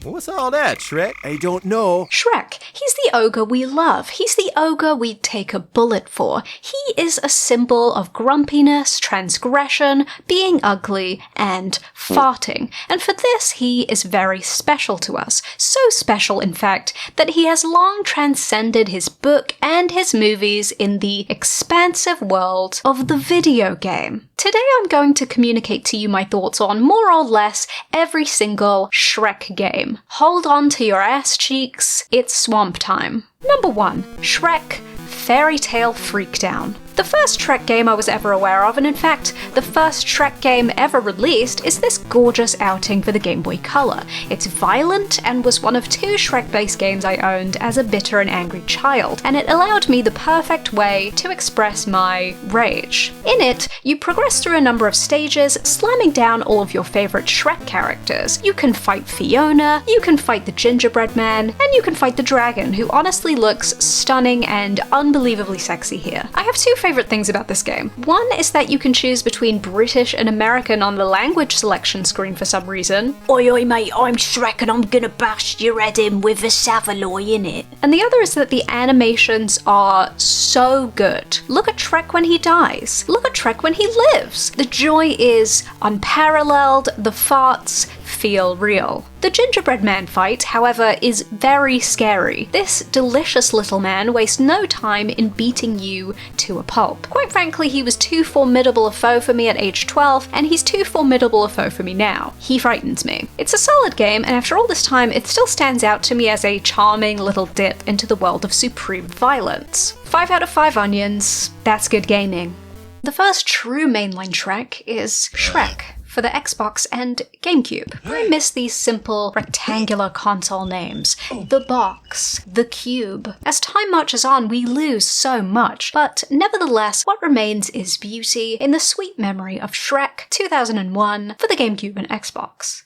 What's all that, Shrek? I don't know. Shrek, he's the ogre we love. He's the ogre we'd take a bullet for. He is a symbol of grumpiness, transgression, being ugly, and farting. And for this, he is very special to us. So special, in fact, that he has long transcended his book and his movies in the expansive world of the video game. Today I'm going to communicate to you my thoughts on more or less every single Shrek game. Hold on to your ass cheeks, it's swamp time. Number 1. Shrek Fairy Tale Freakdown. The first Shrek game I was ever aware of, and in fact, the first Shrek game ever released, is this gorgeous outing for the Game Boy Color. It's violent and was one of 2 Shrek-based games I owned as a bitter and angry child, and it allowed me the perfect way to express my rage. In it, you progress through a number of stages, slamming down all of your favorite Shrek characters. You can fight Fiona, you can fight the gingerbread man, and you can fight the dragon, who honestly looks stunning and unbelievably sexy here. I have 2 favorite things about this game. One is that you can choose between British and American on the language selection screen for some reason. Oi oi mate, I'm Shrek and I'm gonna bash your head in with a Savaloy in it. And the other is that the animations are so good. Look at Shrek when he dies. Look at Shrek when he lives. The joy is unparalleled, the farts feel real. The gingerbread man fight, however, is very scary. This delicious little man wastes no time in beating you to a pulp. Quite frankly, he was too formidable a foe for me at age 12, and he's too formidable a foe for me now. He frightens me. It's a solid game, and after all this time, it still stands out to me as a charming little dip into the world of supreme violence. 5 out of 5 onions, that's good gaming. The first true mainline Shrek is Shrek for the Xbox and GameCube. I miss these simple, rectangular console names. The box, the cube. As time marches on, we lose so much, but nevertheless, what remains is beauty in the sweet memory of Shrek 2001 for the GameCube and Xbox.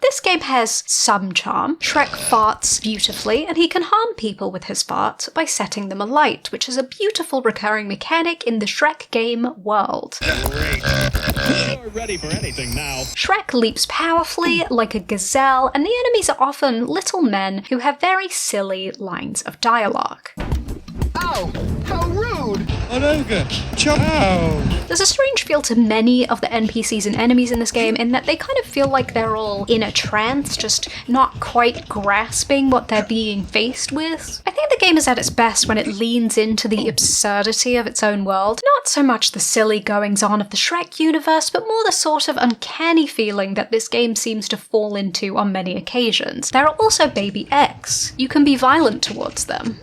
This game has some charm. Shrek farts beautifully, and he can harm people with his farts by setting them alight, which is a beautiful recurring mechanic in the Shrek game world. You're ready for anything now. Shrek leaps powerfully like a gazelle, and the enemies are often little men who have very silly lines of dialogue. Ow! How rude! An ogre! Ciao! There's a strange feel to many of the NPCs and enemies in this game in that they kind of feel like they're all in a trance, just not quite grasping what they're being faced with. I think the game is at its best when it leans into the absurdity of its own world. Not so much the silly goings-on of the Shrek universe, but more the sort of uncanny feeling that this game seems to fall into on many occasions. There are also baby X. You can be violent towards them.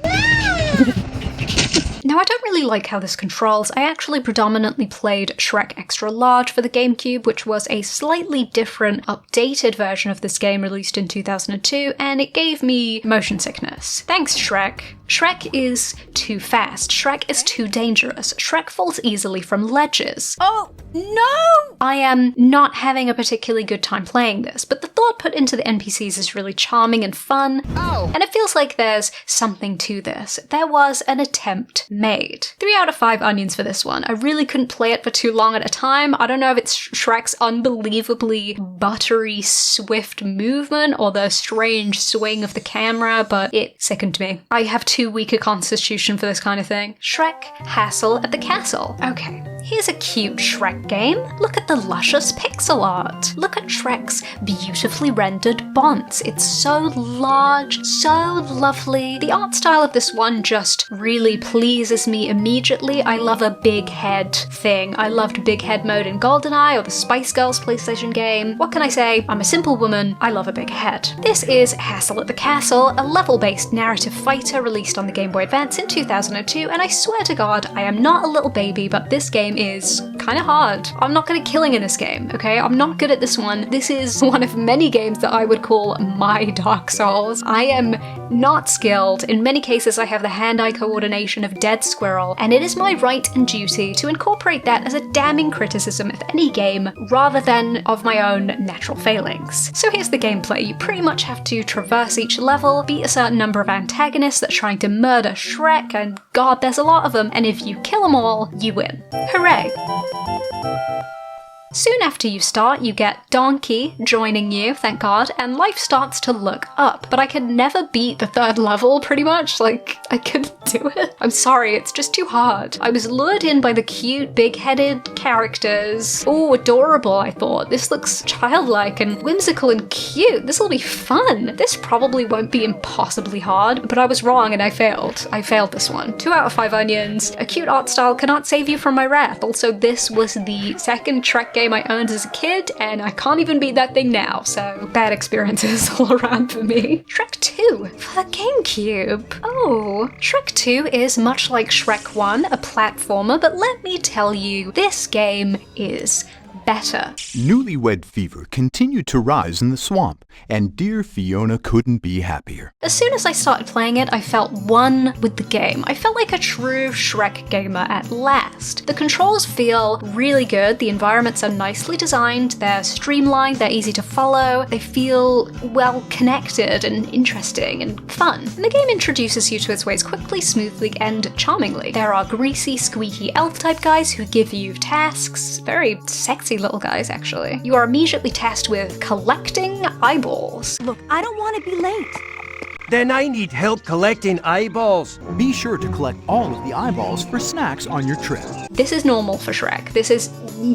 Now, I don't really like how this controls. I actually predominantly played Shrek Extra Large for the GameCube, which was a slightly different, updated version of this game released in 2002, and it gave me motion sickness. Thanks, Shrek. Shrek is too fast. Shrek is too dangerous. Shrek falls easily from ledges. Oh, no! I am not having a particularly good time playing this, but the thought put into the NPCs is really charming and fun, and it feels like there's something to this. There was an attempt made. 3 out of 5 onions for this one. I really couldn't play it for too long at a time. I don't know if it's Shrek's unbelievably buttery, swift movement or the strange swing of the camera, but it sickened me. I have too weak a constitution for this kind of thing. Shrek Hassle at the Castle. Okay, here's a cute Shrek game. Look at the luscious pixel art. Look at Shrek's beautifully rendered bonds. It's so large, so lovely. The art style of this one just really pleases me immediately. I love a big head thing. I loved big head mode in GoldenEye or the Spice Girls PlayStation game. What can I say? I'm a simple woman. I love a big head. This is Hassle at the Castle, a level-based narrative fighter released on the Game Boy Advance in 2002, and I swear to God, I am not a little baby, but this game is kind of hard. I'm not good at killing in this game, okay? I'm not good at this one. This is one of many games that I would call my Dark Souls. I am not skilled. In many cases, I have the hand-eye coordination of Dead Squirrel, and it is my right and duty to incorporate that as a damning criticism of any game rather than of my own natural failings. So here's the gameplay. You pretty much have to traverse each level, beat a certain number of antagonists that are trying to murder Shrek, and God, there's a lot of them, and if you kill them all, you win. Hooray! Soon after you start, you get Donkey joining you, thank God, and life starts to look up. But I could never beat the 3rd level, pretty much. Like, I couldn't do it. I'm sorry, it's just too hard. I was lured in by the cute, big-headed characters. Oh, adorable, I thought. This looks childlike and whimsical and cute. This'll be fun. This probably won't be impossibly hard, but I was wrong and I failed. I failed this one. 2 out of 5 onions. A cute art style cannot save you from my wrath. Also, this was the 2nd Shrek game I owned as a kid, and I can't even beat that thing now, so bad experiences all around for me. Shrek 2 for the GameCube. Oh, Shrek 2 is much like Shrek 1, a platformer, but let me tell you, this game is better. Newlywed fever continued to rise in the swamp, and dear Fiona couldn't be happier. As soon as I started playing it, I felt one with the game. I felt like a true Shrek gamer at last. The controls feel really good, the environments are nicely designed, they're streamlined, they're easy to follow, they feel well connected and interesting and fun. And the game introduces you to its ways quickly, smoothly, and charmingly. There are greasy, squeaky elf-type guys who give you tasks, very sexy little guys actually. You are immediately tasked with collecting eyeballs. Look, I don't want to be late. Then I need help collecting eyeballs. Be sure to collect all of the eyeballs for snacks on your trip. This is normal for Shrek. This is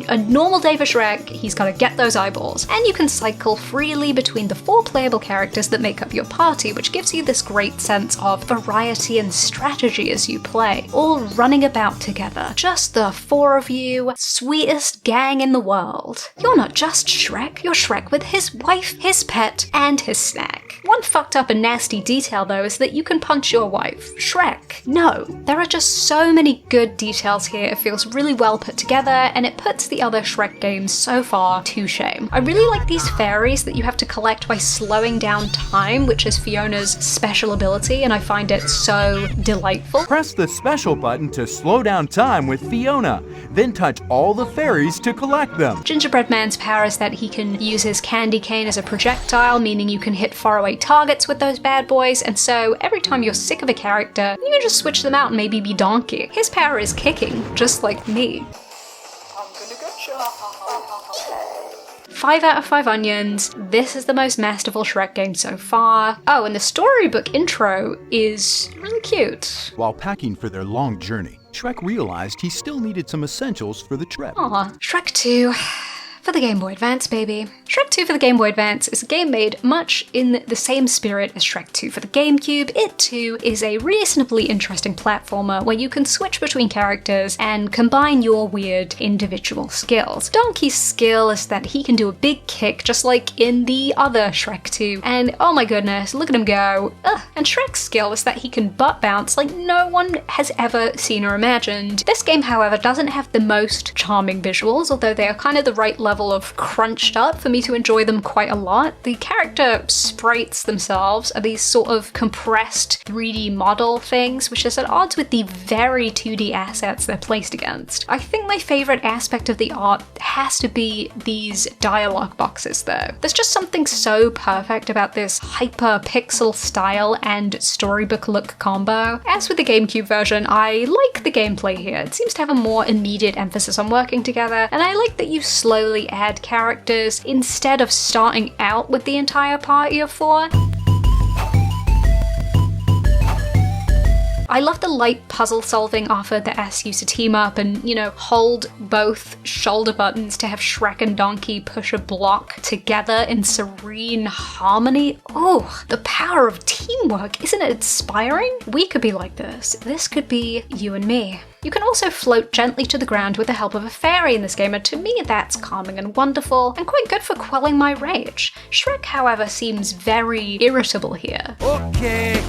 a normal day for Shrek. He's got to get those eyeballs. And you can cycle freely between the 4 playable characters that make up your party, which gives you this great sense of variety and strategy as you play, all running about together. Just the 4 of you, sweetest gang in the world. You're not just Shrek, you're Shrek with his wife, his pet, and his snack. One fucked up and nasty detail though is that you can punch your wife. Shrek. No. There are just so many good details here. It feels really well put together, and it puts the other Shrek games so far to shame. I really like these fairies that you have to collect by slowing down time, which is Fiona's special ability, and I find it so delightful. Press the special button to slow down time with Fiona, then touch all the fairies to collect them. Gingerbread Man's power is that he can use his candy cane as a projectile, meaning you can hit faraway targets with those bad boys, and so every time you're sick of a character, you can just switch them out and maybe be Donkey. His power is kicking, just like me. 5 out of 5 onions. This is the most masterful Shrek game so far. Oh, and the storybook intro is really cute. While packing for their long journey, Shrek realized he still needed some essentials for the trip. Aw, Shrek 2. For the Game Boy Advance, baby. Shrek 2 for the Game Boy Advance is a game made much in the same spirit as Shrek 2 for the GameCube. It too is a reasonably interesting platformer where you can switch between characters and combine your weird individual skills. Donkey's skill is that he can do a big kick just like in the other Shrek 2, and oh my goodness, look at him go. Ugh. And Shrek's skill is that he can butt bounce like no one has ever seen or imagined. This game, however, doesn't have the most charming visuals, although they are kind of the right level of crunched up for me to enjoy them quite a lot. The character sprites themselves are these sort of compressed 3D model things, which is at odds with the very 2D assets they're placed against. I think my favorite aspect of the art has to be these dialogue boxes though. There's just something so perfect about this hyper pixel style and storybook look combo. As with the GameCube version, I like the gameplay here. It seems to have a more immediate emphasis on working together, and I like that you slowly add characters instead of starting out with the entire party of 4. I love the light puzzle solving offered that asks you to team up and, you know, hold both shoulder buttons to have Shrek and Donkey push a block together in serene harmony. Oh, the power of teamwork. Isn't it inspiring? We could be like this. This could be you and me. You can also float gently to the ground with the help of a fairy in this game, and to me that's calming and wonderful, and quite good for quelling my rage. Shrek, however, seems very irritable here. Okay.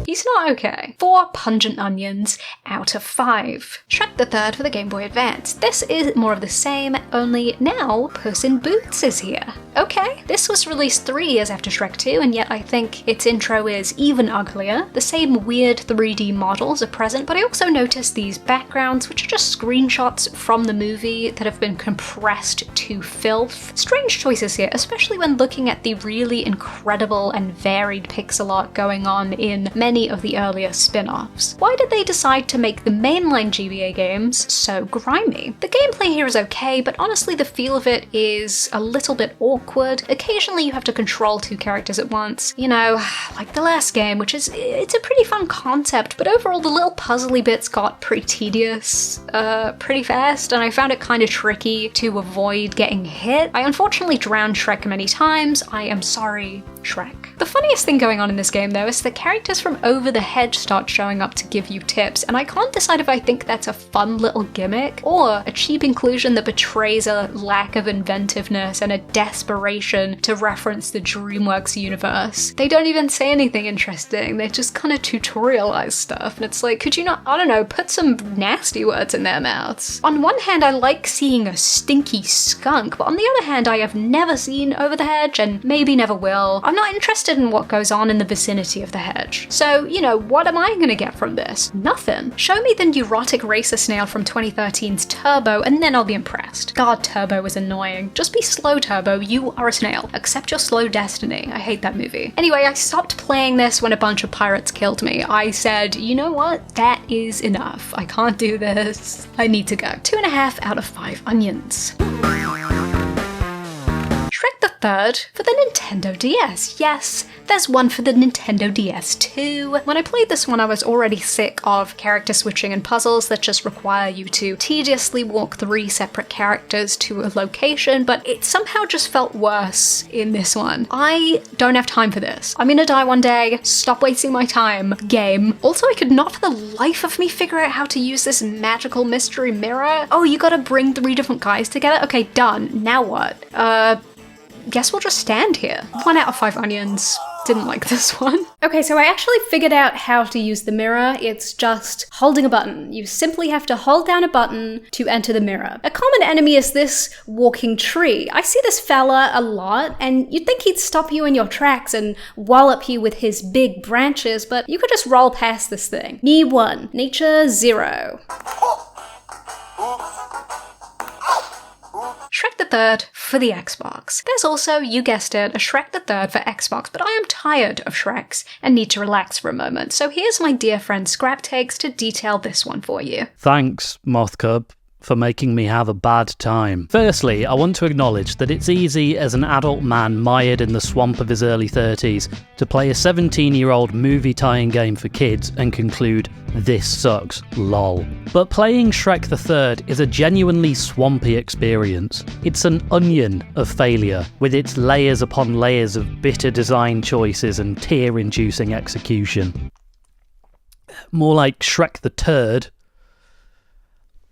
He's not okay. 4 pungent onions out of 5. Shrek the Third for the Game Boy Advance. This is more of the same, only now Puss in Boots is here. Okay, this was released 3 years after Shrek 2, and yet I think its intro is even uglier. The same weird 3D models are present, but I also noticed these backgrounds, which are just screenshots from the movie that have been compressed to filth. Strange choices here, especially when looking at the really incredible and varied pixel art going on in many any of the earlier spin-offs. Why did they decide to make the mainline GBA games so grimy? The gameplay here is okay, but honestly the feel of it is a little bit awkward. Occasionally you have to control two characters at once, you know, like the last game, which is, it's a pretty fun concept, but overall the little puzzly bits got pretty tedious pretty fast, and I found it kind of tricky to avoid getting hit. I unfortunately drowned Shrek many times. I am sorry, Shrek. The funniest thing going on in this game though is the characters from over the hedge start showing up to give you tips, and I can't decide if I think that's a fun little gimmick or a cheap inclusion that betrays a lack of inventiveness and a desperation to reference the DreamWorks universe. They don't even say anything interesting, they just kind of tutorialize stuff, and it's like, could you not, I don't know, put some nasty words in their mouths? On one hand, I like seeing a stinky skunk, but on the other hand, I have never seen Over the Hedge and maybe never will. I'm not interested in what goes on in the vicinity of the hedge. So, you know, what am I gonna get from this? Nothing. Show me the neurotic racer snail from 2013's Turbo and then I'll be impressed. God, Turbo is annoying. Just be slow, Turbo. You are a snail. Accept your slow destiny. I hate that movie. Anyway, I stopped playing this when a bunch of pirates killed me. I said, you know what? That is enough. I can't do this. I need to go. 2.5 out of 5 onions. Shrek the Third for the Nintendo DS. Yes, there's one for the Nintendo DS too. When I played this one, I was already sick of character switching and puzzles that just require you to tediously walk 3 separate characters to a location, but it somehow just felt worse in this one. I don't have time for this. I'm gonna die one day. Stop wasting my time. Game. Also, I could not for the life of me figure out how to use this magical mystery mirror. Oh, you gotta bring 3 different guys together? Okay, done. Now what? Guess we'll just stand here. 1 out of 5 onions. Didn't like this one. Okay, so I actually figured out how to use the mirror. It's just holding a button. You simply have to hold down a button to enter the mirror. A common enemy is this walking tree. I see this fella a lot, and you'd think he'd stop you in your tracks and wallop you with his big branches, but you could just roll past this thing. Me 1, nature 0. Shrek the Third for the Xbox. There's also, you guessed it, a Shrek the Third for Xbox, but I am tired of Shreks and need to relax for a moment, so here's my dear friend Scrap Takes to detail this one for you. Thanks, Moth Cub, for making me have a bad time. Firstly, I want to acknowledge that it's easy as an adult man mired in the swamp of his early 30s to play a 17-year-old movie tie-in game for kids and conclude, this sucks, lol. But playing Shrek the Third is a genuinely swampy experience. It's an onion of failure, with its layers upon layers of bitter design choices and tear-inducing execution. More like Shrek the Turd.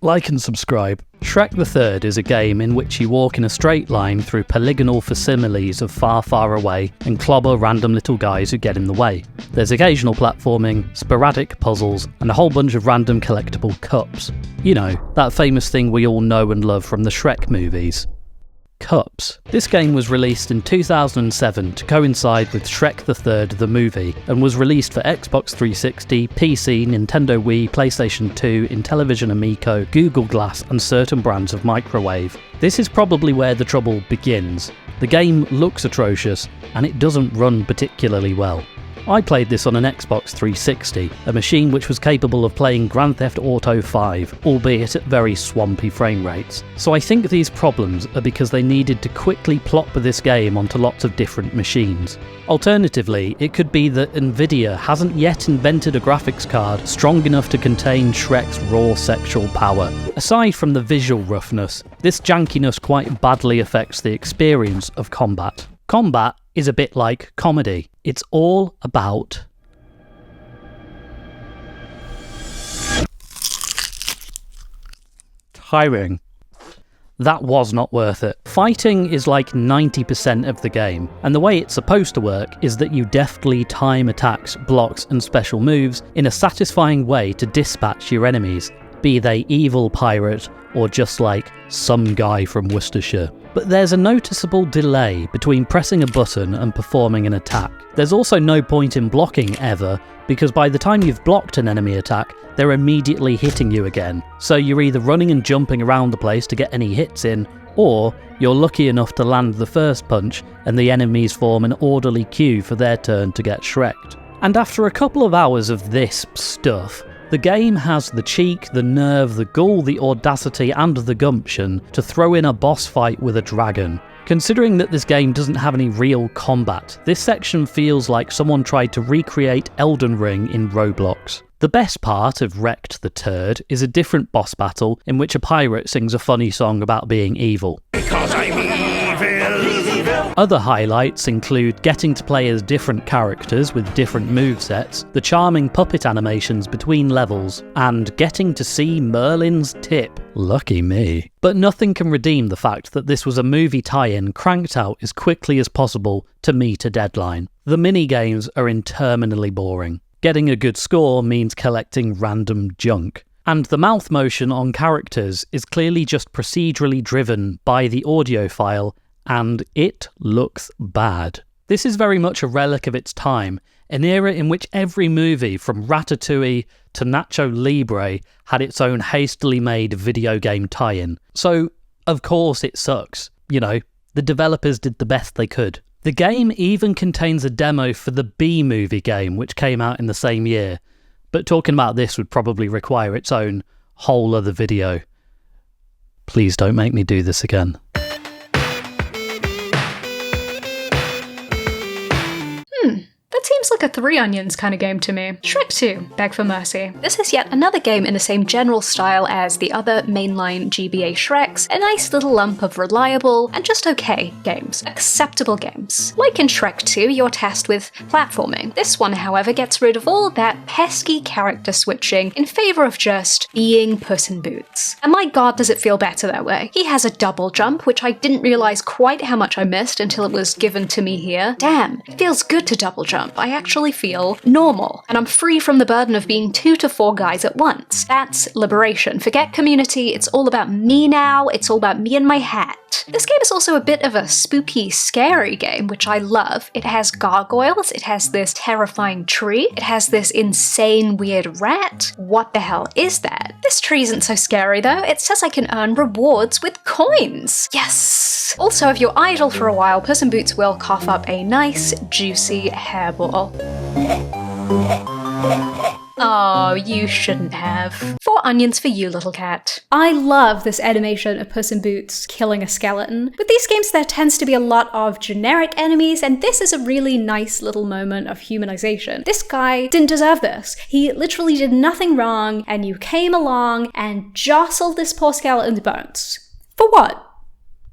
Like and subscribe. Shrek the Third is a game in which you walk in a straight line through polygonal facsimiles of far, far away and clobber random little guys who get in the way. There's occasional platforming, sporadic puzzles, and a whole bunch of random collectible cups. You know, that famous thing we all know and love from the Shrek movies. Cups. This game was released in 2007 to coincide with Shrek the Third the movie, and was released for Xbox 360, PC, Nintendo Wii, PlayStation 2, Intellivision Amico, Google Glass, and certain brands of microwave. This is probably where the trouble begins. The game looks atrocious, and it doesn't run particularly well. I played this on an Xbox 360, a machine which was capable of playing Grand Theft Auto 5, albeit at very swampy frame rates. So I think these problems are because they needed to quickly plop this game onto lots of different machines. Alternatively, it could be that Nvidia hasn't yet invented a graphics card strong enough to contain Shrek's raw sexual power. Aside from the visual roughness, this jankiness quite badly affects the experience of combat. Combat is a bit like comedy. It's all about tiring. That was not worth it. Fighting is like 90% of the game, and the way it's supposed to work is that you deftly time attacks, blocks, and special moves in a satisfying way to dispatch your enemies, be they evil pirate or just like some guy from Worcestershire. But there's a noticeable delay between pressing a button and performing an attack. There's also no point in blocking ever, because by the time you've blocked an enemy attack, they're immediately hitting you again. So you're either running and jumping around the place to get any hits in, or you're lucky enough to land the first punch and the enemies form an orderly queue for their turn to get Shreked. And after a couple of hours of this stuff, the game has the cheek, the nerve, the gall, the audacity and the gumption to throw in a boss fight with a dragon. Considering that this game doesn't have any real combat, this section feels like someone tried to recreate Elden Ring in Roblox. The best part of Shrek the Third is a different boss battle in which a pirate sings a funny song about being evil. Because I'm evil. Other highlights include getting to play as different characters with different movesets, the charming puppet animations between levels, and getting to see Merlin's tip. Lucky me. But nothing can redeem the fact that this was a movie tie-in cranked out as quickly as possible to meet a deadline. The mini-games are interminably boring. Getting a good score means collecting random junk. And the mouth motion on characters is clearly just procedurally driven by the audio file, and it looks bad. This is very much a relic of its time, an era in which every movie from Ratatouille to Nacho Libre had its own hastily made video game tie-in. So, of course it sucks. You know, the developers did the best they could. The game even contains a demo for the B-movie game, which came out in the same year. But talking about this would probably require its own whole other video. Please don't make me do this again. That seems like a Three Onions kind of game to me. Shrek 2, Beg for Mercy. This is yet another game in the same general style as the other mainline GBA Shreks, a nice little lump of reliable and just okay games. Acceptable games. Like in Shrek 2, you're tasked with platforming. This one, however, gets rid of all that pesky character switching in favor of just being Puss in Boots. And my god, does it feel better that way. He has a double jump, which I didn't realize quite how much I missed until it was given to me here. Damn, it feels good to double jump. I actually feel normal, and I'm free from the burden of being 2 to 4 guys at once. That's liberation. Forget community, it's all about me now, it's all about me and my hat. This game is also a bit of a spooky, scary game, which I love. It has gargoyles, it has this terrifying tree, it has this insane weird rat. What the hell is that? This tree isn't so scary though, it says I can earn rewards with coins. Yes! Also, if you're idle for a while, Puss in Boots will cough up a nice, juicy hairball. Oh, you shouldn't have. 4 onions for you, little cat. I love this animation of Puss in Boots killing a skeleton. With these games, there tends to be a lot of generic enemies, and this is a really nice little moment of humanization. This guy didn't deserve this. He literally did nothing wrong, and you came along and jostled this poor skeleton's bones. For what?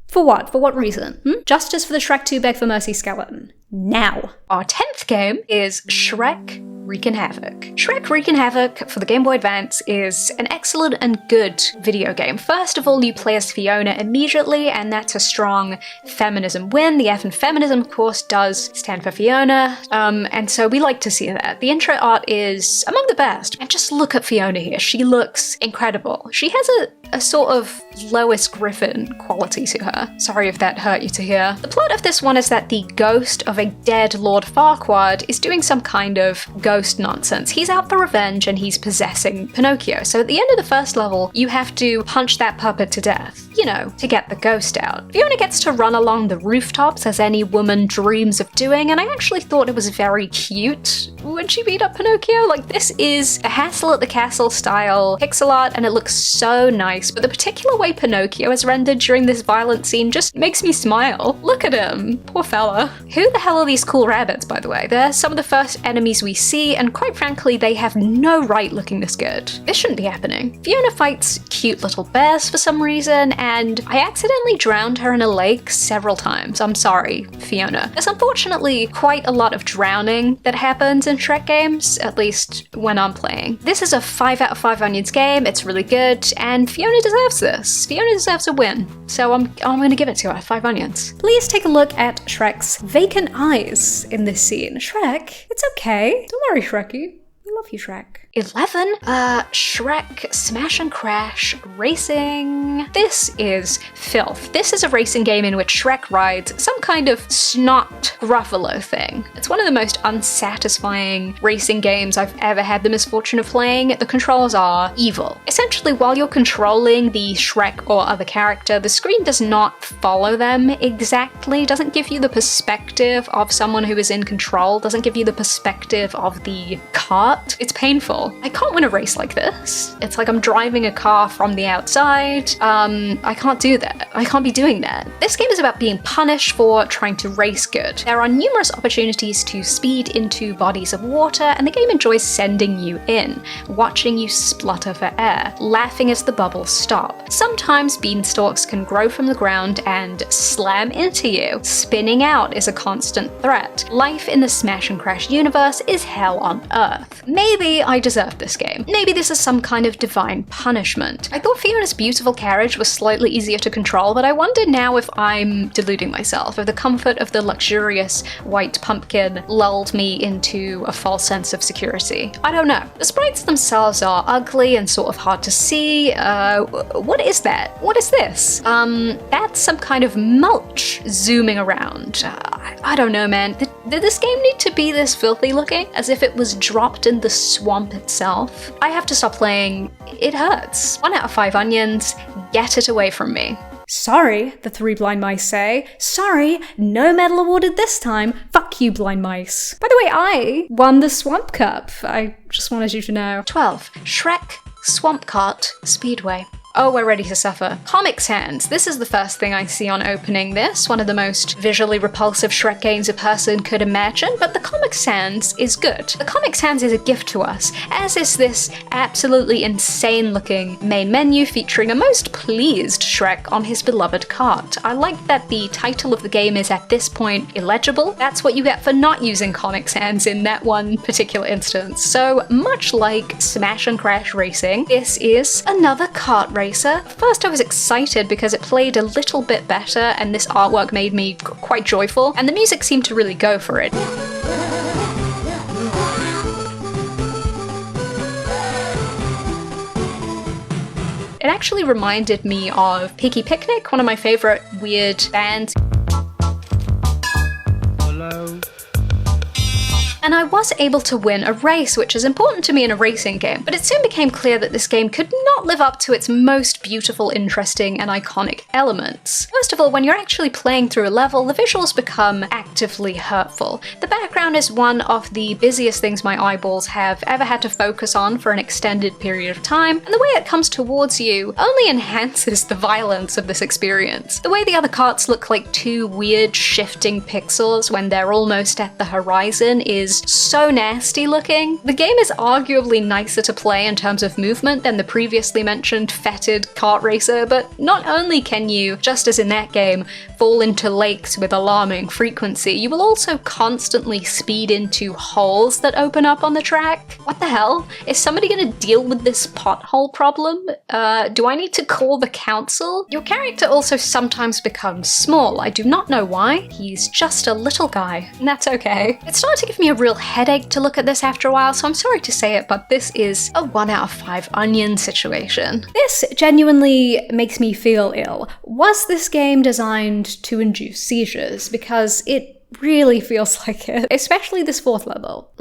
For what? For what reason? Justice for the Shrek 2 Beg for Mercy skeleton. Now. Our 10th game is Shrek Wreakin' Havoc. Shrek Wreakin' Havoc for the Game Boy Advance is an excellent and good video game. First of all, you play as Fiona immediately, and that's a strong feminism win. The F in feminism, of course, does stand for Fiona, and so we like to see that. The intro art is among the best, and just look at Fiona here. She looks incredible. She has a sort of Lois Griffin quality to her. Sorry if that hurt you to hear. The plot of this one is that the ghost of a dead Lord Farquaad is doing some kind of ghost nonsense. He's out for revenge and he's possessing Pinocchio. So at the end of the first level, you have to punch that puppet to death, you know, to get the ghost out. Fiona gets to run along the rooftops as any woman dreams of doing, and I actually thought it was very cute when she beat up Pinocchio. Like, this is a Hassel at the Castle style pixel art, and it looks so nice, but the particular way Pinocchio is rendered during this violent scene just makes me smile. Look at him. Poor fella. Who the hell are these cool rabbits, by the way? They're some of the first enemies we see, and quite frankly, they have no right looking this good. This shouldn't be happening. Fiona fights cute little bears for some reason, and I accidentally drowned her in a lake several times. I'm sorry, Fiona. There's unfortunately quite a lot of drowning that happens in Shrek games, at least when I'm playing. This is a 5 out of 5 onions game, it's really good, and Fiona deserves this. Fiona deserves a win, so I'm gonna give it to her, 5 onions. Please take a look at Shrek's vacant eyes in this scene. Shrek, it's okay. Don't worry, Shrekky. We love you, Shrek. 11? Shrek Smash and Crash Racing. This is filth. This is a racing game in which Shrek rides some kind of snot Gruffalo thing. It's one of the most unsatisfying racing games I've ever had the misfortune of playing. The controls are evil. Essentially, while you're controlling the Shrek or other character, the screen does not follow them exactly, doesn't give you the perspective of someone who is in control, doesn't give you the perspective of the cart. It's painful. I can't win a race like this. It's like I'm driving a car from the outside. I can't do that. I can't be doing that. This game is about being punished for trying to race good. There are numerous opportunities to speed into bodies of water, and the game enjoys sending you in, watching you splutter for air, laughing as the bubbles stop. Sometimes beanstalks can grow from the ground and slam into you. Spinning out is a constant threat. Life in the Smash and Crash universe is hell on earth. Maybe I deserve this game. Maybe this is some kind of divine punishment. I thought Fiona's beautiful carriage was slightly easier to control, but I wonder now if I'm deluding myself, if the comfort of the luxurious white pumpkin lulled me into a false sense of security. I don't know. The sprites themselves are ugly and sort of hard to see. What is that? What is this? That's some kind of mulch zooming around. I don't know, man. Did this game need to be this filthy looking? As if it was dropped in the swamp itself? I have to stop playing. It hurts. 1 out of 5 onions. Get it away from me. Sorry, the 3 blind mice say. Sorry, no medal awarded this time. Fuck you, blind mice. By the way, I won the Swamp Cup. I just wanted you to know. 12. Shrek Swamp Cart Speedway. Oh, we're ready to suffer. Comic Sans. This is the first thing I see on opening this, one of the most visually repulsive Shrek games a person could imagine, but the Comic Sans is good. The Comic Sans is a gift to us, as is this absolutely insane looking main menu featuring a most pleased Shrek on his beloved cart. I like that the title of the game is at this point illegible. That's what you get for not using Comic Sans in that one particular instance. So much like Smash and Crash Racing, this is another kart racer. First I was excited because it played a little bit better and this artwork made me quite joyful, and the music seemed to really go for it. It actually reminded me of Piggy Picnic, one of my favorite weird bands. Hello. And I was able to win a race, which is important to me in a racing game, but it soon became clear that this game could not live up to its most beautiful, interesting, and iconic elements. First of all, when you're actually playing through a level, the visuals become actively hurtful. The background is one of the busiest things my eyeballs have ever had to focus on for an extended period of time, and the way it comes towards you only enhances the violence of this experience. The way the other carts look like 2 weird shifting pixels when they're almost at the horizon is so nasty looking. The game is arguably nicer to play in terms of movement than the previously mentioned fetid kart racer, but not only can you, just as in that game, fall into lakes with alarming frequency, you will also constantly speed into holes that open up on the track. What the hell? Is somebody gonna deal with this pothole problem? Do I need to call the council? Your character also sometimes becomes small. I do not know why. He's just a little guy, and that's okay. It started to give me a real headache to look at this after a while, so I'm sorry to say it, but this is a 1 out of 5 onion situation. This genuinely makes me feel ill. Was this game designed to induce seizures? Because it really feels like it, especially this 4th level.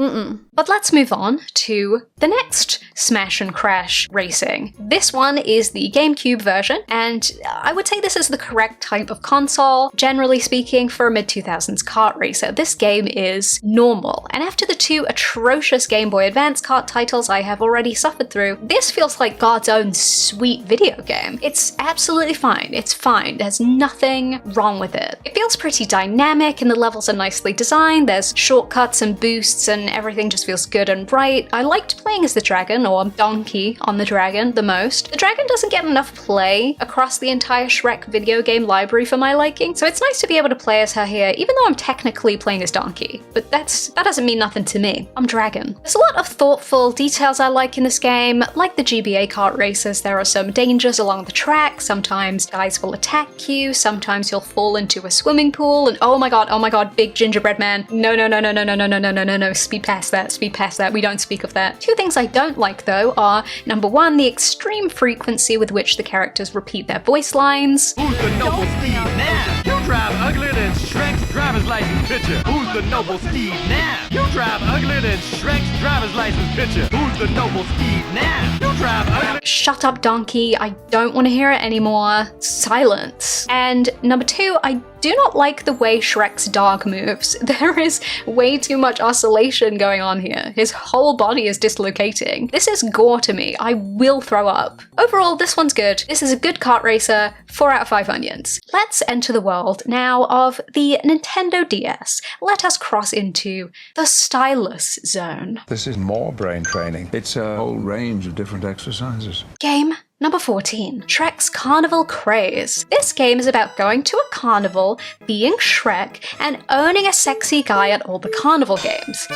But let's move on to the next Smash and Crash Racing. This one is the GameCube version, and I would say this is the correct type of console, generally speaking, for a mid-2000s kart racer. This game is normal, and after the 2 atrocious Game Boy Advance kart titles I have already suffered through, this feels like God's own sweet video game. It's absolutely fine. It's fine. There's nothing wrong with it. It feels pretty dynamic, and the levels are nicely designed. There's shortcuts and boosts, and everything just feels good and right. I liked playing as the dragon, or donkey on the dragon, the most. The dragon doesn't get enough play across the entire Shrek video game library for my liking, so it's nice to be able to play as her here, even though I'm technically playing as donkey. But that doesn't mean nothing to me. I'm dragon. There's a lot of thoughtful details I like in this game. Like the GBA kart races, there are some dangers along the track. Sometimes guys will attack you, sometimes you'll fall into a swimming pool, and oh my god, big gingerbread man. No, speed past that, we don't speak of that. Two things I don't like though are, number one, the extreme frequency with which the characters repeat their voice lines. Who's the noble steed now? You drive uglier than Shrek's driver's license picture. Who's the noble steed now? You drive uglier than Shrek's driver's license picture. Who's the noble steed now? You drive uglier. Shut up, donkey. I don't want to hear it anymore. Silence. And number two, I do not like the way Shrek's dog moves. There is way too much oscillation going on here. His whole body is dislocating. This is gore to me. I will throw up. Overall, this one's good. This is a good kart racer. 4 out of 5 onions. Let's enter the world now of the Nintendo DS. Let us cross into the stylus zone. This is more brain training. It's a whole range of different exercises. Game number 14, Shrek's Carnival Craze. This game is about going to a carnival, being Shrek, and owning a sexy guy at all the carnival games.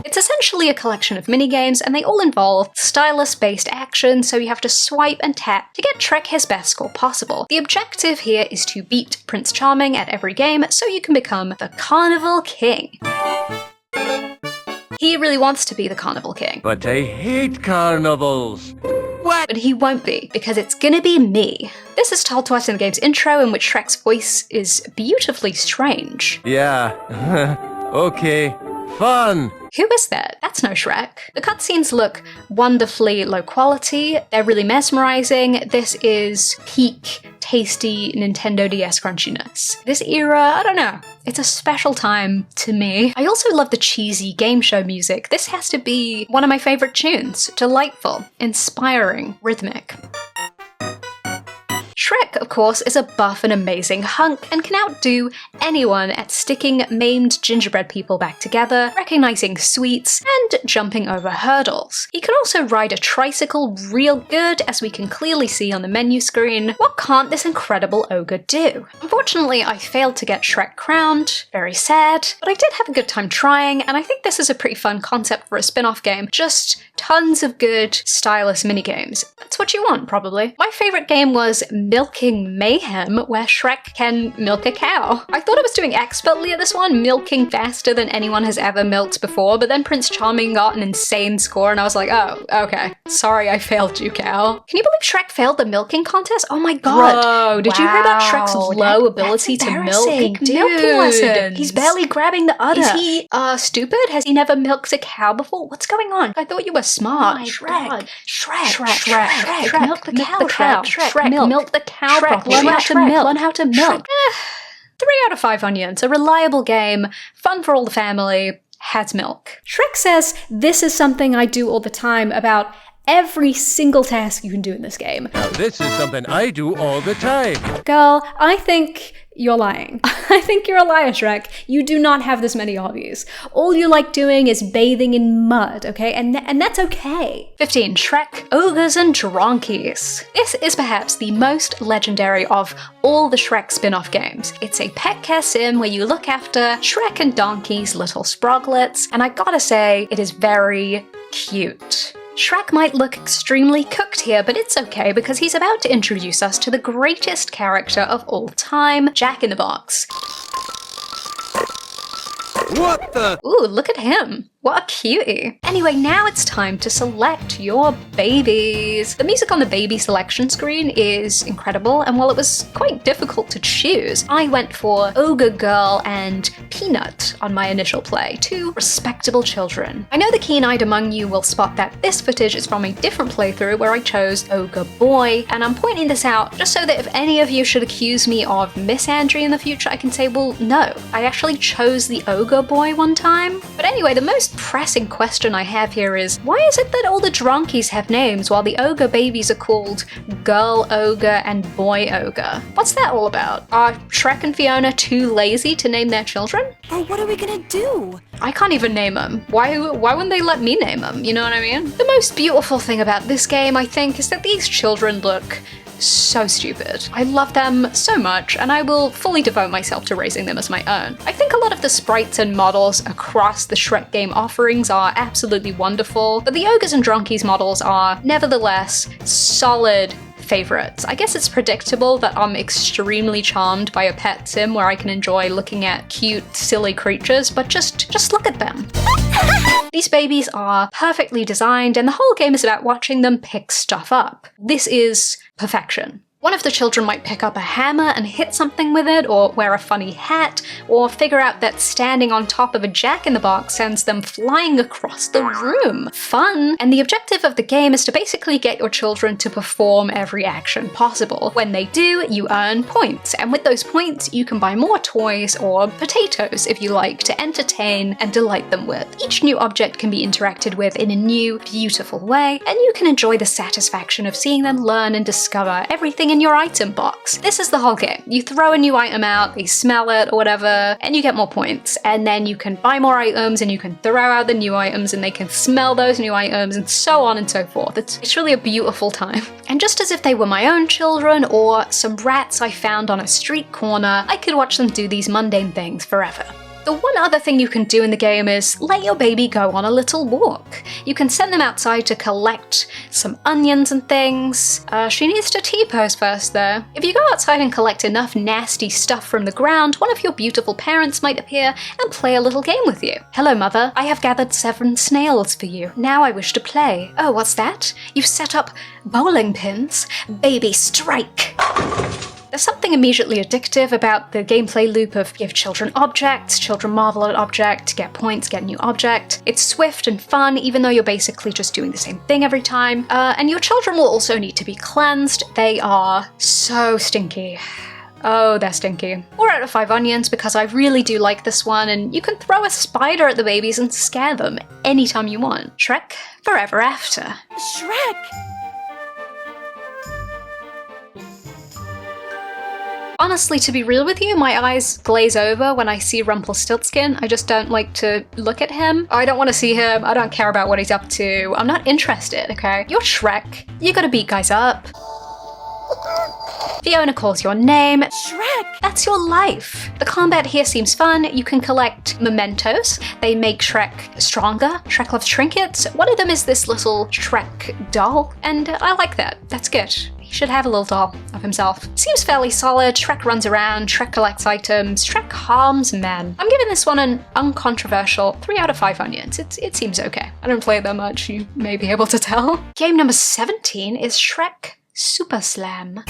It's essentially a collection of minigames, and they all involve stylus-based action, so you have to swipe and tap to get Shrek his best score possible. The objective here is to beat Prince Charming at every game, so you can become the Carnival King. He really wants to be the Carnival King. But I hate carnivals. What? But he won't be, because it's gonna be me. This is told to us in the game's intro, in which Shrek's voice is beautifully strange. Yeah. Okay. Fun. Who is that? That's no Shrek. The cutscenes look wonderfully low quality. They're really mesmerizing. This is peak tasty Nintendo DS crunchiness. This era, I don't know. It's a special time to me. I also love the cheesy game show music. This has to be one of my favorite tunes. Delightful, inspiring, rhythmic. Shrek, of course, is a buff and amazing hunk and can outdo anyone at sticking maimed gingerbread people back together, recognizing sweets, and jumping over hurdles. He can also ride a tricycle real good, as we can clearly see on the menu screen. What can't this incredible ogre do? Unfortunately, I failed to get Shrek crowned. Very sad, but I did have a good time trying, and I think this is a pretty fun concept for a spin-off game. Just tons of good stylus minigames. That's what you want, probably. My favorite game was Milking Mayhem, where Shrek can milk a cow. I thought I was doing expertly at this one, milking faster than anyone has ever milked before, but then Prince Charming got an insane score and I was like, oh, okay. Sorry I failed you, cow. Can you believe Shrek failed the milking contest? Oh my god. Bro, did you hear about Shrek's low ability to milk? Milking lessons. He's barely grabbing the udder. Is he, stupid? Has he never milked a cow before? What's going on? I thought you were smart. Oh Shrek. Shrek. Milk the cow. Shrek. Milk the cow. Shrek, learn how to milk. 3 out of 5 onions. A reliable game, fun for all the family, has milk. Shrek says, this is something I do all the time about every single task you can do in this game. Now this is something I do all the time. Girl, I think you're lying. I think you're a liar, Shrek. You do not have this many hobbies. All you like doing is bathing in mud, okay? And that's okay. 15. Shrek, Ogres and Dronkies. This is perhaps the most legendary of all the Shrek spin-off games. It's a pet care sim where you look after Shrek and Donkey's little sproglets, and I gotta say, it is very cute. Shrek might look extremely cooked here, but it's okay because he's about to introduce us to the greatest character of all time, Jack in the Box. What the? Ooh, look at him. What a cutie. Anyway, now it's time to select your babies. The music on the baby selection screen is incredible, and while it was quite difficult to choose, I went for Ogre Girl and Peanut on my initial play, 2 respectable children. I know the keen-eyed among you will spot that this footage is from a different playthrough where I chose Ogre Boy, and I'm pointing this out just so that if any of you should accuse me of misandry in the future, I can say, well, no, I actually chose the Ogre Boy one time. But anyway, the most pressing question I have here is, why is it that all the Dronkies have names while the ogre babies are called Girl Ogre and Boy Ogre? What's that all about? Are Shrek and Fiona too lazy to name their children? Well, what are we gonna do? I can't even name them. Why wouldn't they let me name them? You know what I mean? The most beautiful thing about this game, I think, is that these children look so stupid. I love them so much, and I will fully devote myself to raising them as my own. I think a lot of the sprites and models across the Shrek game offerings are absolutely wonderful, but the Ogres and Dronkies models are nevertheless solid favorites. I guess it's predictable that I'm extremely charmed by a pet sim where I can enjoy looking at cute, silly creatures, but just look at them. These babies are perfectly designed, and the whole game is about watching them pick stuff up. This is perfection. One of the children might pick up a hammer and hit something with it, or wear a funny hat, or figure out that standing on top of a jack-in-the-box sends them flying across the room. Fun! And the objective of the game is to basically get your children to perform every action possible. When they do, you earn points, and with those points, you can buy more toys or potatoes, if you like, to entertain and delight them with. Each new object can be interacted with in a new, beautiful way, and you can enjoy the satisfaction of seeing them learn and discover everything in your item box. This is the whole game. You throw a new item out, they smell it or whatever, and you get more points. And then you can buy more items and you can throw out the new items and they can smell those new items and so on and so forth. It's really a beautiful time. And just as if they were my own children or some rats I found on a street corner, I could watch them do these mundane things forever. The one other thing you can do in the game is let your baby go on a little walk. You can send them outside to collect some onions and things. She needs to T-pose first though. If you go outside and collect enough nasty stuff from the ground, one of your beautiful parents might appear and play a little game with you. Hello mother, I have gathered 7 snails for you. Now I wish to play. Oh, what's that? You've set up bowling pins? Baby, strike! There's something immediately addictive about the gameplay loop of give children objects, children marvel at object, get points, get new object. It's swift and fun, even though you're basically just doing the same thing every time. And your children will also need to be cleansed. They are so stinky. Oh, they're stinky. 4 out of 5 onions because I really do like this one, and you can throw a spider at the babies and scare them anytime you want. Shrek Forever After. Shrek! Honestly, to be real with you, my eyes glaze over when I see Rumpelstiltskin. I just don't like to look at him. I don't want to see him. I don't care about what he's up to. I'm not interested, okay? You're Shrek. You gotta beat guys up. Fiona calls your name. Shrek! That's your life. The combat here seems fun. You can collect mementos. They make Shrek stronger. Shrek loves trinkets. One of them is this little Shrek doll, and I like that. That's good. He should have a little doll of himself. Seems fairly solid. Shrek runs around, Shrek collects items, Shrek harms men. I'm giving this one an uncontroversial 3 out of 5 onions. It seems okay. I don't play it that much, you may be able to tell. Game number 17 is Shrek Super Slam.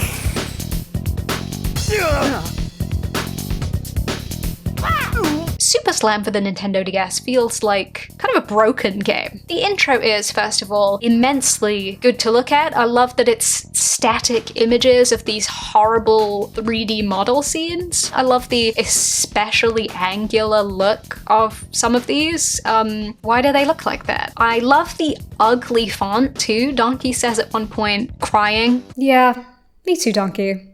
Super Slam for the Nintendo DS feels like kind of a broken game. The intro is, first of all, immensely good to look at. I love that it's static images of these horrible 3D model scenes. I love the especially angular look of some of these. Why do they look like that? I love the ugly font too. Donkey says at one point, crying. Yeah, me too, Donkey.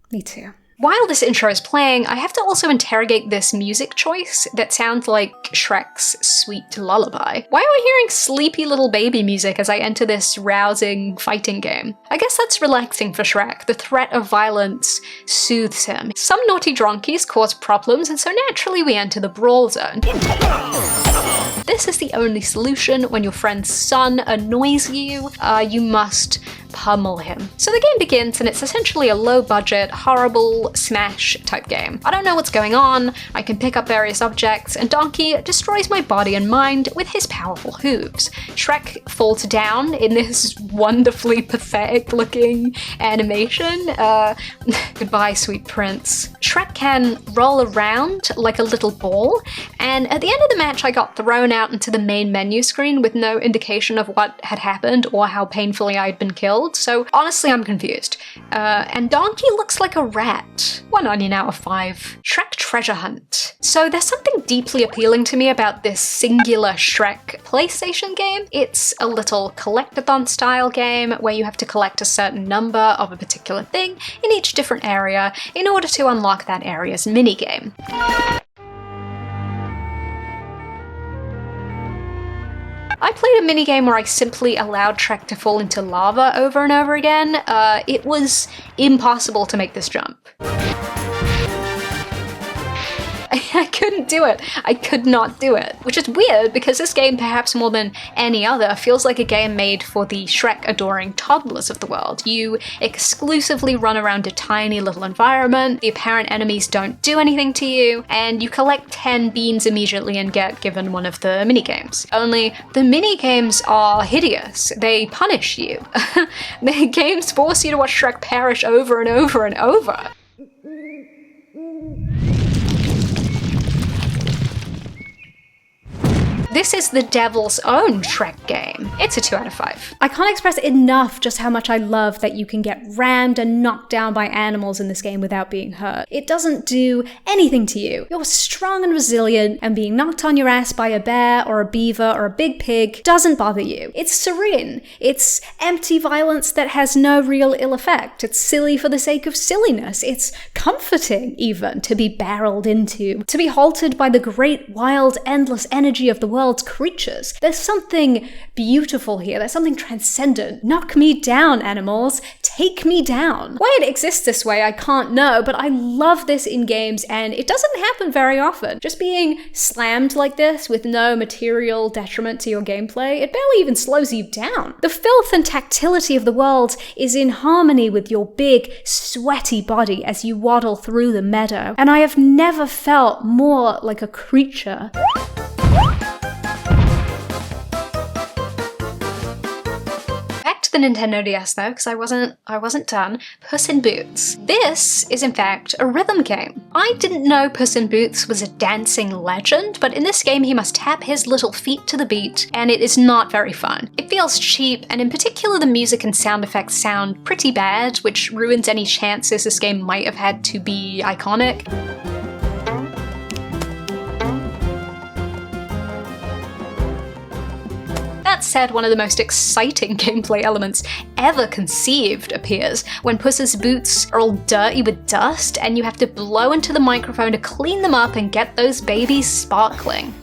Me too. While this intro is playing, I have to also interrogate this music choice that sounds like Shrek's sweet lullaby. Why are we hearing sleepy little baby music as I enter this rousing fighting game? I guess that's relaxing for Shrek. The threat of violence soothes him. Some naughty dronkies cause problems, and so naturally we enter the brawl zone. This is the only solution when your friend's son annoys you. You must pummel him. So the game begins, and it's essentially a low-budget, horrible smash type game. I don't know what's going on, I can pick up various objects, and Donkey destroys my body and mind with his powerful hooves. Shrek falls down in this wonderfully pathetic-looking animation. Goodbye, sweet prince. Shrek can roll around like a little ball, and at the end of the match I got thrown out into the main menu screen with no indication of what had happened or how painfully I'd been killed, so honestly I'm confused. And Donkey looks like a rat. 1 onion out of 5. Shrek Treasure Hunt. So there's something deeply appealing to me about this singular Shrek PlayStation game. It's a little collectathon style game where you have to collect a certain number of a particular thing in each different area in order to unlock that area's minigame. I played a minigame where I simply allowed Shrek to fall into lava over and over again. It was impossible to make this jump. I couldn't do it. I could not do it. Which is weird because this game, perhaps more than any other, feels like a game made for the Shrek-adoring toddlers of the world. You exclusively run around a tiny little environment, the apparent enemies don't do anything to you, and you collect 10 beans immediately and get given one of the minigames. Only the minigames are hideous. They punish you. The games force you to watch Shrek perish over and over and over. This is the devil's own Shrek game. It's a 2 out of 5. I can't express enough just how much I love that you can get rammed and knocked down by animals in this game without being hurt. It doesn't do anything to you. You're strong and resilient, and being knocked on your ass by a bear or a beaver or a big pig doesn't bother you. It's serene. It's empty violence that has no real ill effect. It's silly for the sake of silliness. It's comforting, even, to be barreled into, to be halted by the great, wild, endless energy of the world's creatures. There's something beautiful here. There's something transcendent. Knock me down, animals. Take me down. Why it exists this way, I can't know, but I love this in games, and it doesn't happen very often. Just being slammed like this with no material detriment to your gameplay, it barely even slows you down. The filth and tactility of the world is in harmony with your big, sweaty body as you waddle through the meadow, and I have never felt more like a creature. The Nintendo DS though, because I wasn't done. Puss in Boots. This is in fact a rhythm game. I didn't know Puss in Boots was a dancing legend, but in this game he must tap his little feet to the beat, and it is not very fun. It feels cheap, and in particular the music and sound effects sound pretty bad, which ruins any chances this game might have had to be iconic. That said, one of the most exciting gameplay elements ever conceived appears when Puss's boots are all dirty with dust and you have to blow into the microphone to clean them up and get those babies sparkling.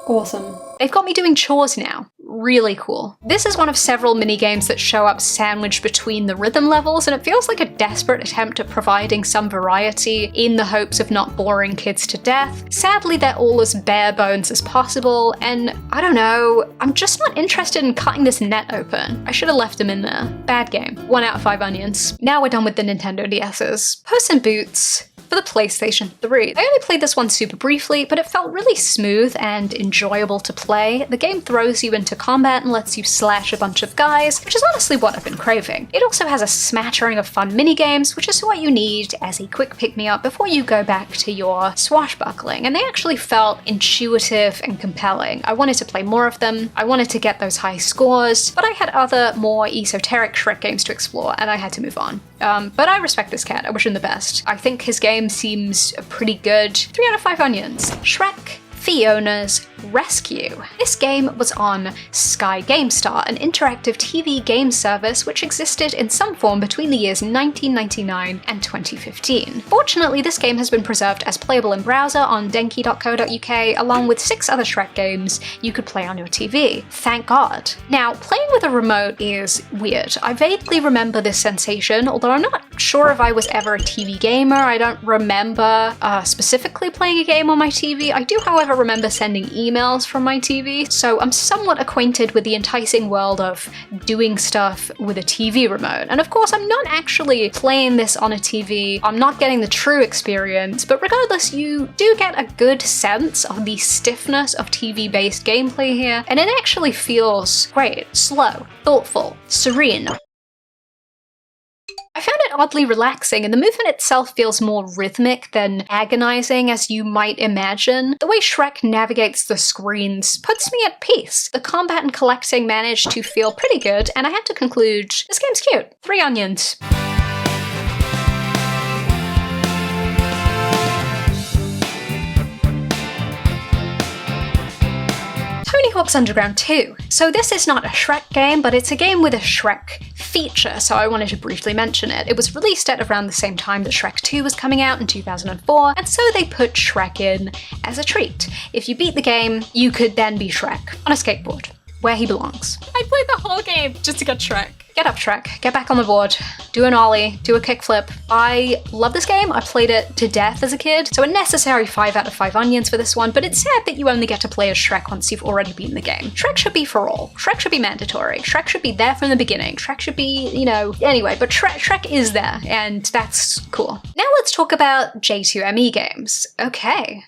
Awesome. They've got me doing chores now. Really cool. This is one of several minigames that show up sandwiched between the rhythm levels, and it feels like a desperate attempt at providing some variety in the hopes of not boring kids to death. Sadly, they're all as bare bones as possible, and I don't know, I'm just not interested in cutting this net open. I should have left them in there. Bad game. 1 out of 5 onions. Now we're done with the Nintendo DS's. Puss in Boots for the PlayStation 3. I only played this one super briefly, but it felt really smooth and enjoyable to play. The game throws you into combat and lets you slash a bunch of guys, which is honestly what I've been craving. It also has a smattering of fun minigames, which is what you need as a quick pick-me-up before you go back to your swashbuckling, and they actually felt intuitive and compelling. I wanted to play more of them, I wanted to get those high scores, but I had other more esoteric Shrek games to explore, and I had to move on. But I respect this cat, I wish him the best. I think his game seems pretty good. 3 out of 5 onions. Shrek Fiona's Rescue. This game was on Sky GameStar, an interactive TV game service which existed in some form between the years 1999 and 2015. Fortunately, this game has been preserved as playable in browser on denki.co.uk, along with 6 other Shrek games you could play on your TV. Thank God. Now, playing with a remote is weird. I vaguely remember this sensation, although I'm not sure if I was ever a TV gamer. I don't remember specifically playing a game on my TV. I do, however, remember sending emails from my TV, so I'm somewhat acquainted with the enticing world of doing stuff with a TV remote. And of course, I'm not actually playing this on a TV, I'm not getting the true experience, but regardless, you do get a good sense of the stiffness of TV-based gameplay here, and it actually feels great, slow, thoughtful, serene. I found it oddly relaxing, and the movement itself feels more rhythmic than agonizing as you might imagine. The way Shrek navigates the screens puts me at peace. The combat and collecting managed to feel pretty good, and I have to conclude, this game's cute. 3 onions. Tony Hawk's Underground 2. So this is not a Shrek game, but it's a game with a Shrek feature, so I wanted to briefly mention it. It was released at around the same time that Shrek 2 was coming out in 2004, and so they put Shrek in as a treat. If you beat the game, you could then be Shrek on a skateboard, where he belongs. I played the whole game just to get Shrek. Get up, Shrek. Get back on the board. Do an ollie. Do a kickflip. I love this game. I played it to death as a kid, so a necessary 5 out of 5 onions for this one, but it's sad that you only get to play as Shrek once you've already beaten the game. Shrek should be for all. Shrek should be mandatory. Shrek should be there from the beginning. Shrek should be, anyway, but Shrek is there, and that's cool. Now let's talk about J2ME games. Okay.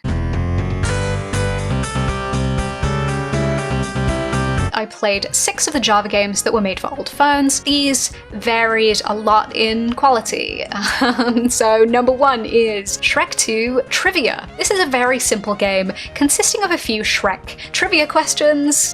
I played 6 of the Java games that were made for old phones. These varied a lot in quality. So number 1 is Shrek 2 Trivia. This is a very simple game consisting of a few Shrek trivia questions.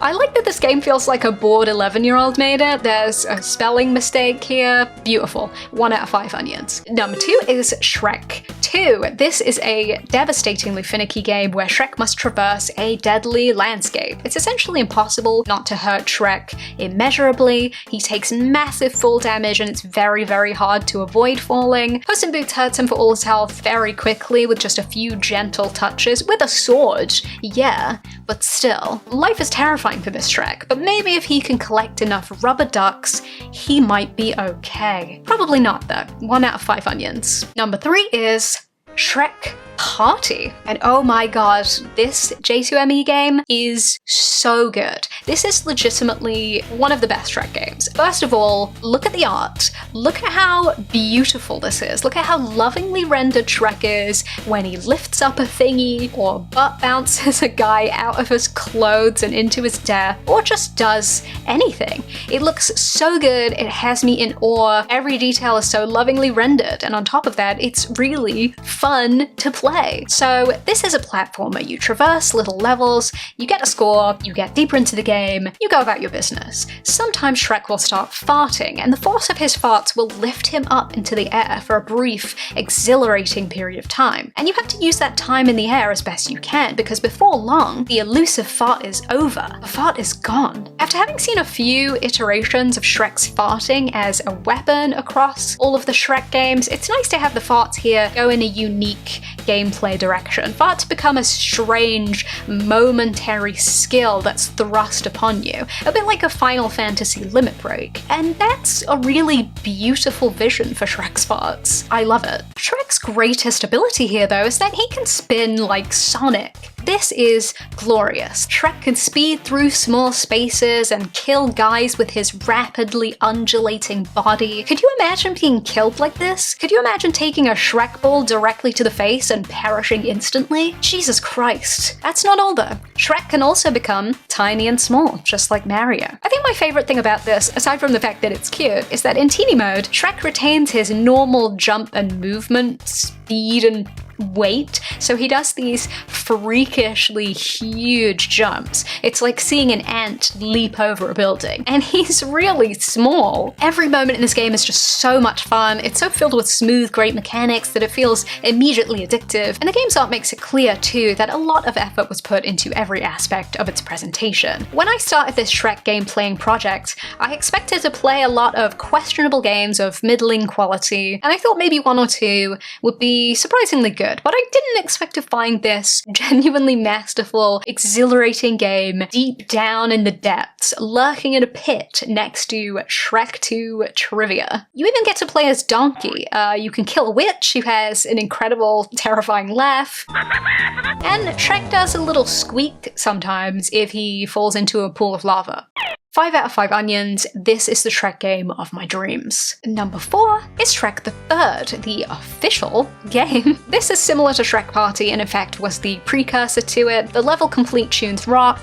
I like that this game feels like a bored 11-year-old made it. There's a spelling mistake here. Beautiful. 1 out of 5 onions. Number 2 is Shrek 2. This is a devastatingly finicky game where Shrek must traverse a deadly landscape. It's essentially impossible not to hurt Shrek immeasurably. He takes massive fall damage and it's very, very hard to avoid falling. Puss in Boots hurts him for all his health very quickly with just a few gentle touches with a sword. Yeah, but still. Life is terrifying for this Shrek, but maybe if he can collect enough rubber ducks, he might be okay. Probably not though. 1 out of 5 onions. Number 3 is Shrek Party. And oh my god, this J2ME game is so good. This is legitimately one of the best Shrek games. First of all, look at the art. Look at how beautiful this is. Look at how lovingly rendered Shrek is when he lifts up a thingy or butt bounces a guy out of his clothes and into his death, or just does anything. It looks so good, it has me in awe. Every detail is so lovingly rendered, and on top of that, it's really fun to play. So this is a platformer. You traverse little levels, you get a score, you get deeper into the game, you go about your business. Sometimes Shrek will start farting, and the force of his farts will lift him up into the air for a brief, exhilarating period of time. And you have to use that time in the air as best you can, because before long, the elusive fart is over. The fart is gone. After having seen a few iterations of Shrek's farting as a weapon across all of the Shrek games, it's nice to have the farts here go in a unique gameplay direction. Farts become a strange, momentary skill that's thrust upon you, a bit like a Final Fantasy limit break. And that's a really beautiful vision for Shrek's farts. I love it. Shrek's greatest ability here, though, is that he can spin like Sonic. This is glorious. Shrek can speed through small spaces and kill guys with his rapidly undulating body. Could you imagine being killed like this? Could you imagine taking a Shrek ball directly to the face and perishing instantly? Jesus Christ. That's not all though. Shrek can also become tiny and small, just like Mario. I think my favorite thing about this, aside from the fact that it's cute, is that in teeny mode, Shrek retains his normal jump and movement, speed and weight, so he does these freakishly huge jumps. It's like seeing an ant leap over a building. And he's really small. Every moment in this game is just so much fun. It's so filled with smooth, great mechanics that it feels immediately addictive. And the game's art makes it clear too that a lot of effort was put into every aspect of its presentation. When I started this Shrek game playing project, I expected to play a lot of questionable games of middling quality, and I thought maybe 1 or 2 would be surprisingly good. But I didn't expect to find this genuinely masterful, exhilarating game deep down in the depths, lurking in a pit next to Shrek 2 Trivia. You even get to play as Donkey. You can kill a witch who has an incredible, terrifying laugh. And Shrek does a little squeak sometimes if he falls into a pool of lava. 5 out of 5 onions, this is the Shrek game of my dreams. Number 4 is Shrek the Third, the official game. This is similar to Shrek Party and in fact was the precursor to it. The level complete tunes rock.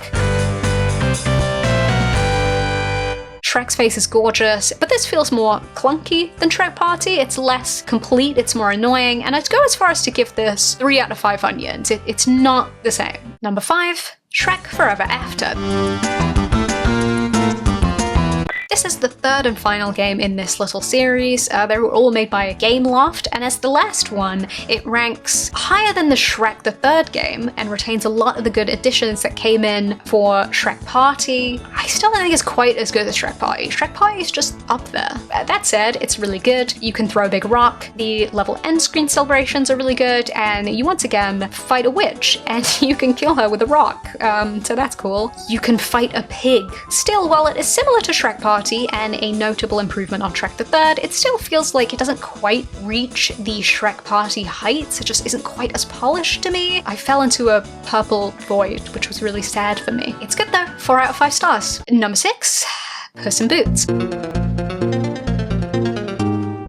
Shrek's face is gorgeous, but this feels more clunky than Shrek Party. It's less complete, it's more annoying, and I'd go as far as to give this 3 out of 5 onions. It's not the same. Number 5, Shrek Forever After. This is the third and final game in this little series. They were all made by Gameloft, and as the last one, it ranks higher than the Shrek the Third game and retains a lot of the good additions that came in for Shrek Party. I still don't think it's quite as good as Shrek Party. Shrek Party is just up there. That said, it's really good. You can throw a big rock, the level end screen celebrations are really good, and you once again fight a witch, and you can kill her with a rock, so that's cool. You can fight a pig. Still, while it is similar to Shrek Party and a notable improvement on Shrek the Third, it still feels like it doesn't quite reach the Shrek Party heights. It just isn't quite as polished to me. I fell into a purple void, which was really sad for me. It's good though, 4 out of 5 stars. Number 6, Puss in Boots.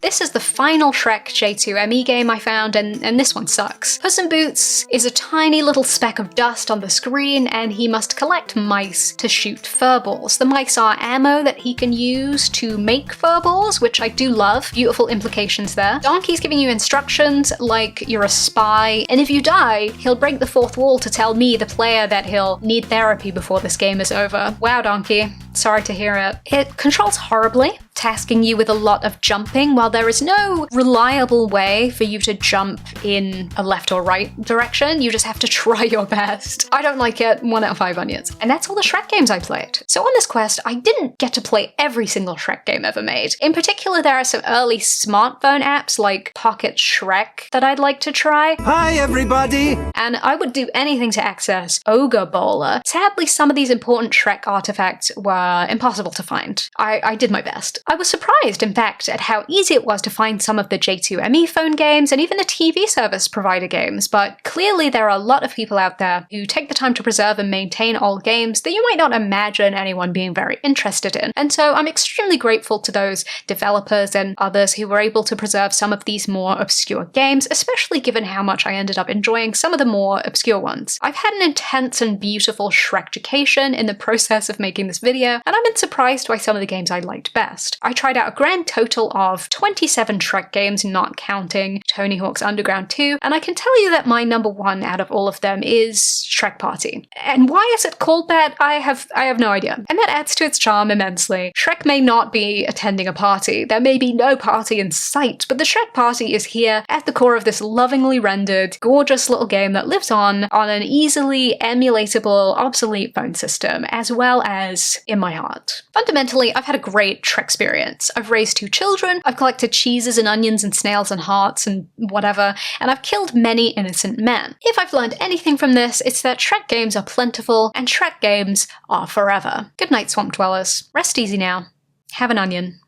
This is the final Shrek J2ME game I found, and this one sucks. Puss in Boots is a tiny little speck of dust on the screen, and he must collect mice to shoot furballs. The mice are ammo that he can use to make furballs, which I do love. Beautiful implications there. Donkey's giving you instructions like you're a spy, and if you die, he'll break the fourth wall to tell me, the player, that he'll need therapy before this game is over. Wow, Donkey. Sorry to hear it. It controls horribly, tasking you with a lot of jumping, while there is no reliable way for you to jump in a left or right direction. You just have to try your best. I don't like it. 1 out of 5 onions. And that's all the Shrek games I played. So on this quest, I didn't get to play every single Shrek game ever made. In particular, there are some early smartphone apps like Pocket Shrek that I'd like to try. Hi, everybody! And I would do anything to access Ogre Bowler. Sadly, some of these important Shrek artifacts were impossible to find. I did my best. I was surprised, in fact, at how easy it was to find some of the J2ME phone games and even the TV service provider games, but clearly there are a lot of people out there who take the time to preserve and maintain old games that you might not imagine anyone being very interested in. And so I'm extremely grateful to those developers and others who were able to preserve some of these more obscure games, especially given how much I ended up enjoying some of the more obscure ones. I've had an intense and beautiful Shrek-education in the process of making this video, and I've been surprised by some of the games I liked best. I tried out a grand total of 27 Shrek games, not counting Tony Hawk's Underground 2, and I can tell you that my number 1 out of all of them is Shrek Party. And why is it called that? I have no idea. And that adds to its charm immensely. Shrek may not be attending a party, there may be no party in sight, but the Shrek Party is here at the core of this lovingly rendered, gorgeous little game that lives on an easily emulatable, obsolete phone system, as well as in my heart. Fundamentally, I've had a great Shrek experience. I've raised 2 children, I've collected cheeses and onions and snails and hearts and whatever, and I've killed many innocent men. If I've learned anything from this, it's that Shrek games are plentiful and Shrek games are forever. Good night, Swamp Dwellers. Rest easy now. Have an onion.